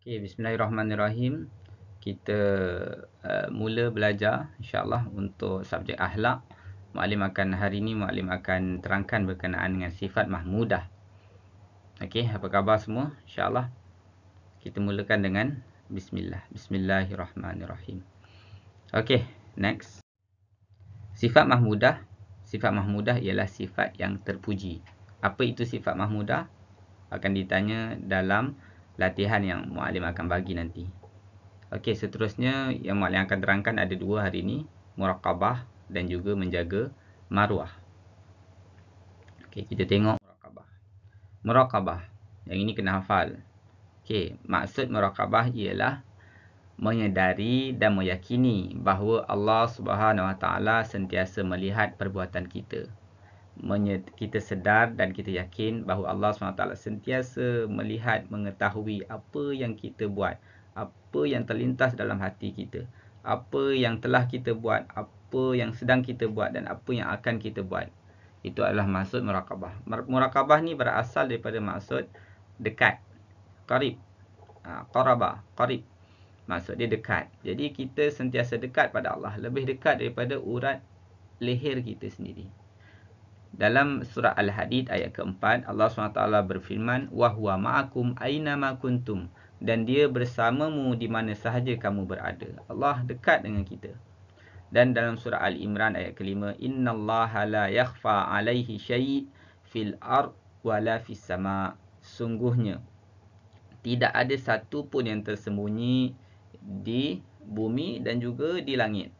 Okay, bismillahirrahmanirrahim. Kita mula belajar insyaAllah untuk subjek akhlak. Hari ini Muallim akan terangkan berkenaan dengan sifat mahmudah. Okay, apa khabar semua? InsyaAllah kita mulakan dengan Bismillah. Bismillahirrahmanirrahim. Okay, next. Sifat mahmudah. Sifat mahmudah ialah sifat yang terpuji. Apa itu sifat mahmudah? Akan ditanya dalam latihan yang Muallim akan bagi nanti. Okey, seterusnya yang Muallim akan terangkan ada dua hari ini, muraqabah dan juga menjaga maruah. Okey, kita tengok muraqabah. Muraqabah, yang ini kena hafal. Okey, maksud muraqabah ialah menyedari dan meyakini bahawa Allah Subhanahu Wa Taala sentiasa melihat perbuatan kita. Kita sedar dan kita yakin bahawa Allah SWT sentiasa melihat, mengetahui apa yang kita buat, apa yang terlintas dalam hati kita, apa yang telah kita buat, apa yang sedang kita buat dan apa yang akan kita buat. Itu adalah maksud muraqabah. Muraqabah ni berasal daripada maksud dekat, qarib. Qaraba, qarib. Maksud dia dekat. Jadi kita sentiasa dekat pada Allah, lebih dekat daripada urat leher kita sendiri. Dalam surah Al-Hadid ayat keempat, Allah SWT berfirman, وَهُوَ مَعَكُمْ أَيْنَمَا كُنْتُمْ, dan dia bersamamu di mana sahaja kamu berada. Allah dekat dengan kita. Dan dalam surah Al-Imran ayat kelima, إِنَّ اللَّهَ لَا يَخْفَى عَلَيْهِ شَيْءٍ فِي الْأَرْضِ وَلَا فِي السَّمَاءِ. Sungguhnya, tidak ada satu pun yang tersembunyi di bumi dan juga di langit.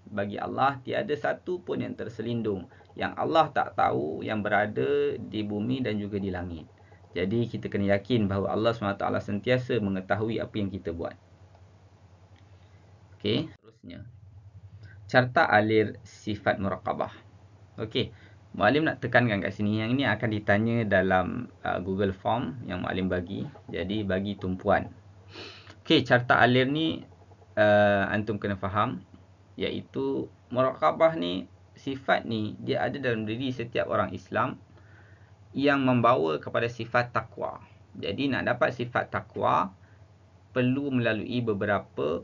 Bagi Allah, tiada satu pun yang terselindung, yang Allah tak tahu yang berada di bumi dan juga di langit. Jadi kita kena yakin bahawa Allah SWT sentiasa mengetahui apa yang kita buat. Okey, terusnya. Carta alir sifat muraqabah. Okey, Muallim nak tekankan kat sini, yang ini akan ditanya dalam Google Form yang Muallim bagi. Jadi bagi tumpuan. Okey, carta alir ni antum kena faham, iaitu muraqabah ni, sifat ni dia ada dalam diri setiap orang Islam yang membawa kepada sifat takwa. Jadi nak dapat sifat takwa perlu melalui beberapa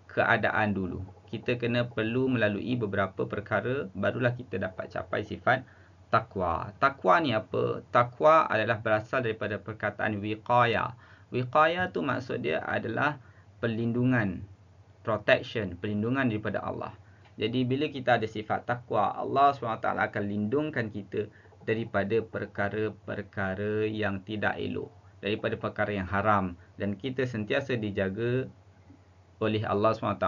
keadaan dulu. Kita perlu melalui beberapa perkara barulah kita dapat capai sifat takwa. Takwa ni apa? Takwa adalah berasal daripada perkataan wiqayah. Wiqayah tu maksud dia adalah perlindungan, protection, perlindungan daripada Allah. Jadi bila kita ada sifat takwa, Allah SWT akan lindungkan kita daripada perkara-perkara yang tidak elok, daripada perkara yang haram, dan kita sentiasa dijaga oleh Allah SWT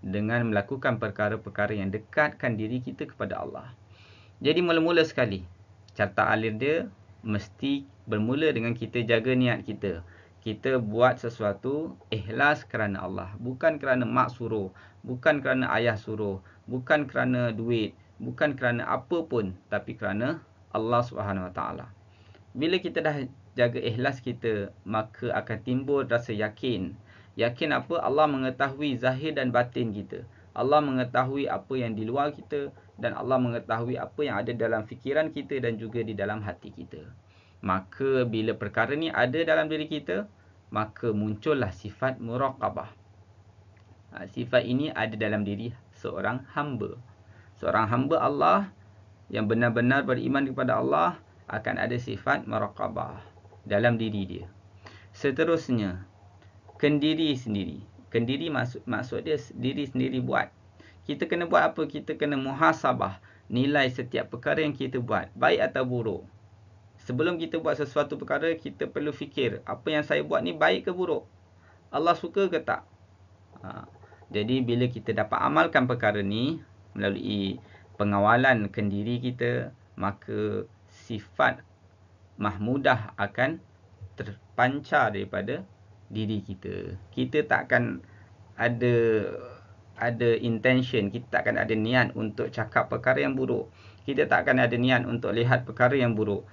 dengan melakukan perkara-perkara yang dekatkan diri kita kepada Allah. Jadi mula-mula sekali, carta alir dia mesti bermula dengan kita jaga niat kita. Kita buat sesuatu ikhlas kerana Allah, bukan kerana mak suruh, bukan kerana ayah suruh, bukan kerana duit, bukan kerana apa pun, tapi kerana Allah SWT. Bila kita dah jaga ikhlas kita, maka akan timbul rasa yakin. Yakin apa? Allah mengetahui zahir dan batin kita. Allah mengetahui apa yang di luar kita, dan Allah mengetahui apa yang ada dalam fikiran kita dan juga di dalam hati kita. Maka bila perkara ni ada dalam diri kita, maka muncullah sifat muraqabah. Sifat ini ada dalam diri seorang hamba. Seorang hamba Allah yang benar-benar beriman kepada Allah akan ada sifat muraqabah dalam diri dia. Seterusnya, kendiri sendiri. Kendiri maksud dia diri sendiri buat. Kita kena buat apa? Kita kena muhasabah, nilai setiap perkara yang kita buat, baik atau buruk. Sebelum kita buat sesuatu perkara, kita perlu fikir, apa yang saya buat ni baik ke buruk? Allah suka ke tak? Jadi bila kita dapat amalkan perkara ni melalui pengawalan kendiri kita, maka sifat mahmudah akan terpancar daripada diri kita. Kita tak akan ada intention, kita tak akan ada niat untuk cakap perkara yang buruk. Kita tak akan ada niat untuk lihat perkara yang buruk.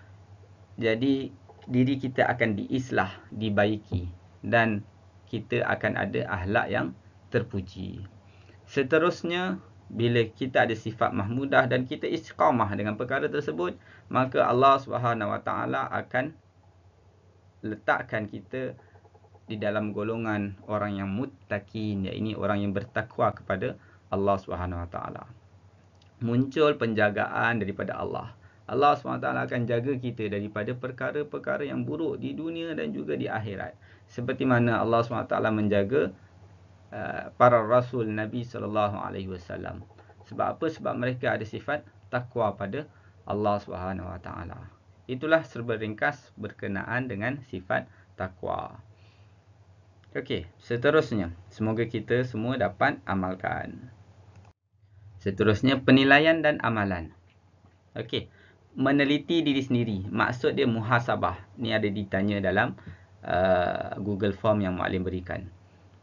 Jadi diri kita akan diislah, dibaiki, dan kita akan ada akhlak yang terpuji. Seterusnya, bila kita ada sifat mahmudah dan kita istiqamah dengan perkara tersebut, maka Allah SWT akan letakkan kita di dalam golongan orang yang muttaqin, iaitu orang yang bertakwa kepada Allah Subhanahu Wa Taala. Muncul penjagaan daripada Allah. Allah SWT akan jaga kita daripada perkara-perkara yang buruk di dunia dan juga di akhirat. Seperti mana Allah SWT menjaga para rasul Nabi SAW. Sebab apa? Sebab mereka ada sifat takwa pada Allah SWT. Itulah serba ringkas berkenaan dengan sifat takwa. Okey, seterusnya. Semoga kita semua dapat amalkan. Seterusnya, penilaian dan amalan. Okey, meneliti diri sendiri. Maksud dia muhasabah. Ni ada ditanya dalam Google Form yang Muallim berikan.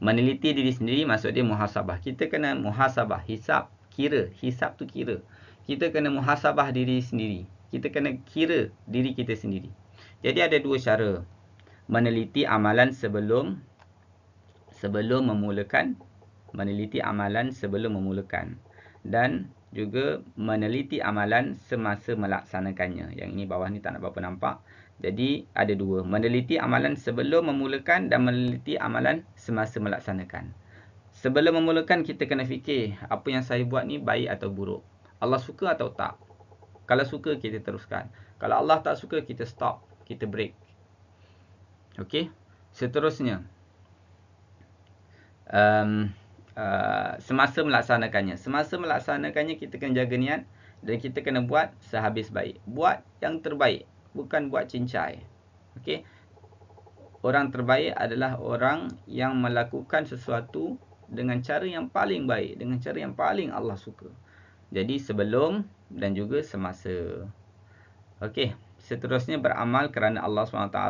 Meneliti diri sendiri maksud dia muhasabah. Kita kena muhasabah, hisap, kira. Hisap tu kira. Kita kena muhasabah diri sendiri. Kita kena kira diri kita sendiri. Jadi ada dua cara. Meneliti amalan sebelum memulakan. Meneliti amalan sebelum memulakan. Dan juga meneliti amalan semasa melaksanakannya. Yang ini bawah ni tak nak berapa nampak. Jadi ada dua. Meneliti amalan sebelum memulakan dan meneliti amalan semasa melaksanakan. Sebelum memulakan kita kena fikir apa yang saya buat ni baik atau buruk. Allah suka atau tak. Kalau suka kita teruskan. Kalau Allah tak suka kita stop. Kita break. Okey. Seterusnya. Semasa melaksanakannya. Semasa melaksanakannya kita kena jaga niat. Dan kita kena buat sehabis baik. Buat yang terbaik. Bukan buat cincai. Okey. Orang terbaik adalah orang yang melakukan sesuatu dengan cara yang paling baik. Dengan cara yang paling Allah suka. Jadi sebelum dan juga semasa. Okey. Seterusnya beramal kerana Allah SWT.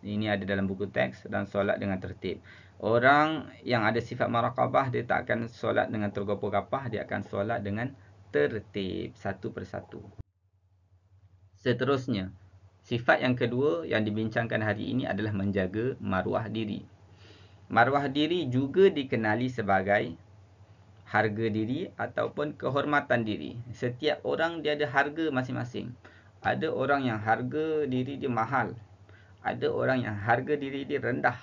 Ini ada dalam buku teks. Dan solat dengan tertib. Orang yang ada sifat muraqabah, dia tak akan solat dengan tergopoh-gapoh. Dia akan solat dengan tertib. Satu persatu. Seterusnya. Sifat yang kedua yang dibincangkan hari ini adalah menjaga maruah diri. Maruah diri juga dikenali sebagai harga diri ataupun kehormatan diri. Setiap orang dia ada harga masing-masing. Ada orang yang harga diri dia mahal. Ada orang yang harga diri dia rendah.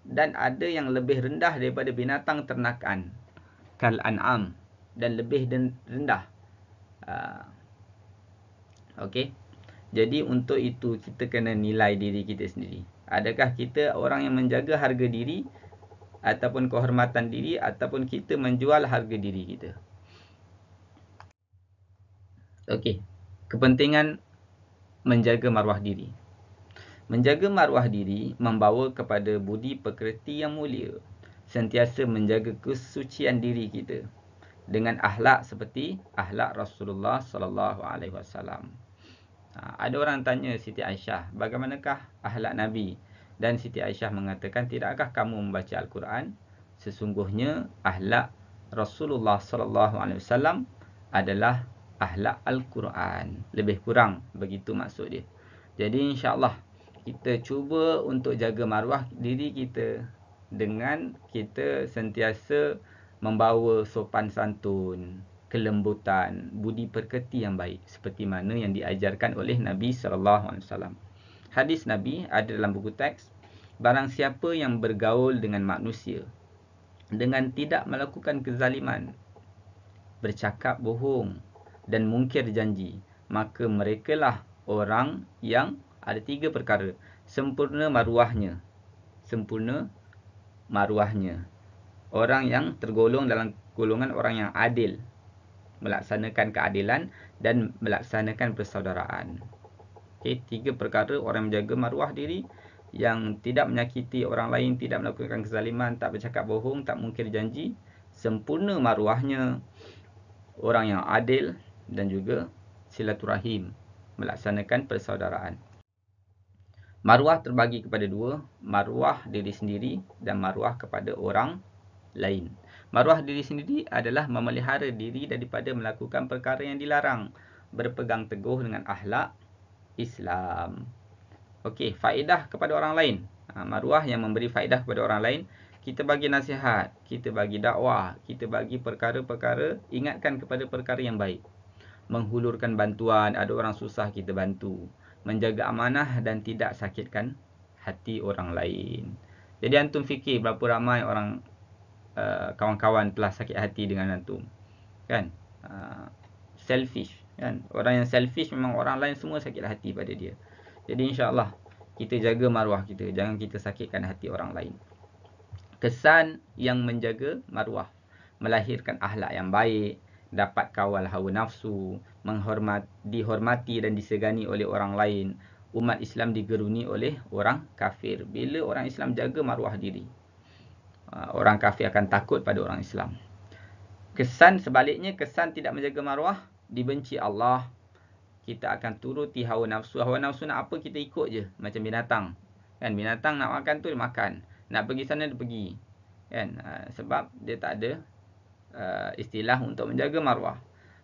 Dan ada yang lebih rendah daripada binatang ternakan. Kal an'am. Dan lebih rendah. Okey. Jadi untuk itu kita kena nilai diri kita sendiri. Adakah kita orang yang menjaga harga diri ataupun kehormatan diri ataupun kita menjual harga diri kita. Okey. Kepentingan menjaga maruah diri. Menjaga maruah diri membawa kepada budi pekerti yang mulia. Sentiasa menjaga kesucian diri kita dengan akhlak seperti akhlak Rasulullah sallallahu alaihi wasallam. Ada orang tanya Siti Aisyah, bagaimanakah akhlak Nabi? Dan Siti Aisyah mengatakan, tidakkah kamu membaca Al-Quran? Sesungguhnya akhlak Rasulullah sallallahu alaihi wasallam adalah akhlak Al-Quran. Lebih kurang begitu maksud dia. Jadi insya-Allah kita cuba untuk jaga maruah diri kita dengan kita sentiasa membawa sopan santun, kelembutan, budi pekerti yang baik seperti mana yang diajarkan oleh Nabi SAW. Hadis Nabi ada dalam buku teks. Barang siapa yang bergaul dengan manusia dengan tidak melakukan kezaliman, bercakap bohong dan mungkir janji, maka merekalah orang yang ada tiga perkara. Sempurna maruahnya. Sempurna maruahnya. Orang yang tergolong dalam golongan orang yang adil. Melaksanakan keadilan dan melaksanakan persaudaraan. Okey, tiga perkara orang menjaga maruah diri, yang tidak menyakiti orang lain, tidak melakukan kezaliman, tak bercakap bohong, tak mungkir janji, sempurna maruahnya, orang yang adil dan juga silaturahim, melaksanakan persaudaraan. Maruah terbagi kepada dua, maruah diri sendiri dan maruah kepada orang lain. Maruah diri sendiri adalah memelihara diri daripada melakukan perkara yang dilarang, berpegang teguh dengan akhlak Islam. Okey, faedah kepada orang lain. Maruah yang memberi faedah kepada orang lain, kita bagi nasihat, kita bagi dakwah, kita bagi perkara-perkara, ingatkan kepada perkara yang baik. Menghulurkan bantuan, ada orang susah kita bantu. Menjaga amanah dan tidak sakitkan hati orang lain. Jadi antum fikir berapa ramai orang kawan-kawan telah sakit hati dengan antum, kan? Selfish, kan? Orang yang selfish memang orang lain semua sakit hati pada dia. Jadi insya-Allah kita jaga maruah kita, jangan kita sakitkan hati orang lain. Kesan yang menjaga maruah, melahirkan akhlak yang baik, dapat kawal hawa nafsu, dihormati dan disegani oleh orang lain. Umat Islam digeruni oleh orang kafir. Bila orang Islam jaga maruah diri, orang kafir akan takut pada orang Islam. Kesan sebaliknya, kesan tidak menjaga maruah, dibenci Allah. Kita akan turuti hawa nafsu. Hawa nafsu nak apa, kita ikut je. Macam binatang. Kan, binatang nak makan tu dia makan. Nak pergi sana dia pergi. Kan, sebab dia tak ada istilah untuk menjaga maruah.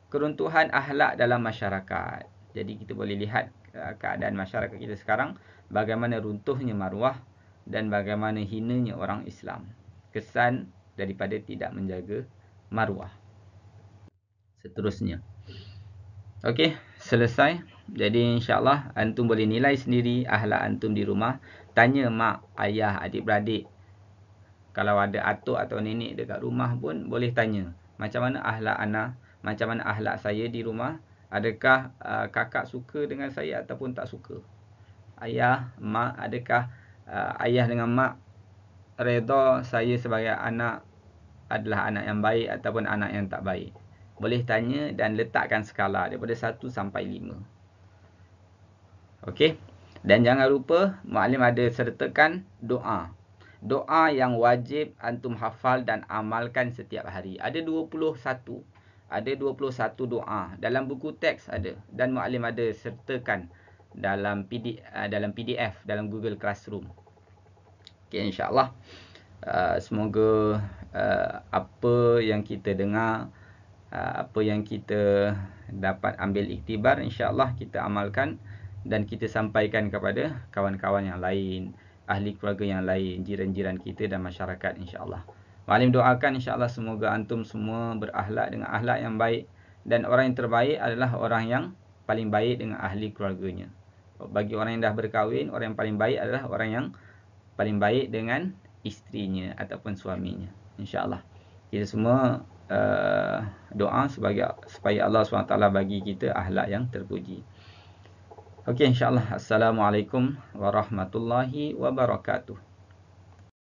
Keruntuhan akhlak dalam masyarakat. Jadi kita boleh lihat keadaan masyarakat kita sekarang, bagaimana runtuhnya maruah dan bagaimana hinanya orang Islam. Kesan daripada tidak menjaga maruah. Seterusnya. Okey, selesai. Jadi insya-Allah antum boleh nilai sendiri akhlak antum di rumah. Tanya mak, ayah, adik-beradik. Kalau ada atuk atau nenek dekat rumah pun boleh tanya. Macam mana akhlak ana? Macam mana akhlak saya di rumah? Adakah kakak suka dengan saya ataupun tak suka? Ayah, mak, adakah ayah dengan mak redha saya sebagai anak adalah anak yang baik ataupun anak yang tak baik? Boleh tanya dan letakkan skala daripada 1 sampai 5. Okey. Dan jangan lupa Muallim ada sertakan doa. Doa yang wajib antum hafal dan amalkan setiap hari. Ada 21. Ada 21 doa. Dalam buku teks ada. Dan Muallim ada sertakan dalam PDF, dalam Google Classroom. Okey, insya-Allah. Semoga apa yang kita dengar, apa yang kita dapat ambil iktibar, insya-Allah kita amalkan dan kita sampaikan kepada kawan-kawan yang lain, ahli keluarga yang lain, jiran-jiran kita dan masyarakat, insya-Allah. Muallim doakan insya-Allah semoga antum semua berakhlak dengan akhlak yang baik, dan orang yang terbaik adalah orang yang paling baik dengan ahli keluarganya. Bagi orang yang dah berkahwin, orang yang paling baik adalah orang yang paling baik dengan isterinya ataupun suaminya, insya-Allah. Kita semua doa supaya Allah SWT bagi kita akhlak yang terpuji. Okey, insya-Allah. Assalamualaikum warahmatullahi wabarakatuh.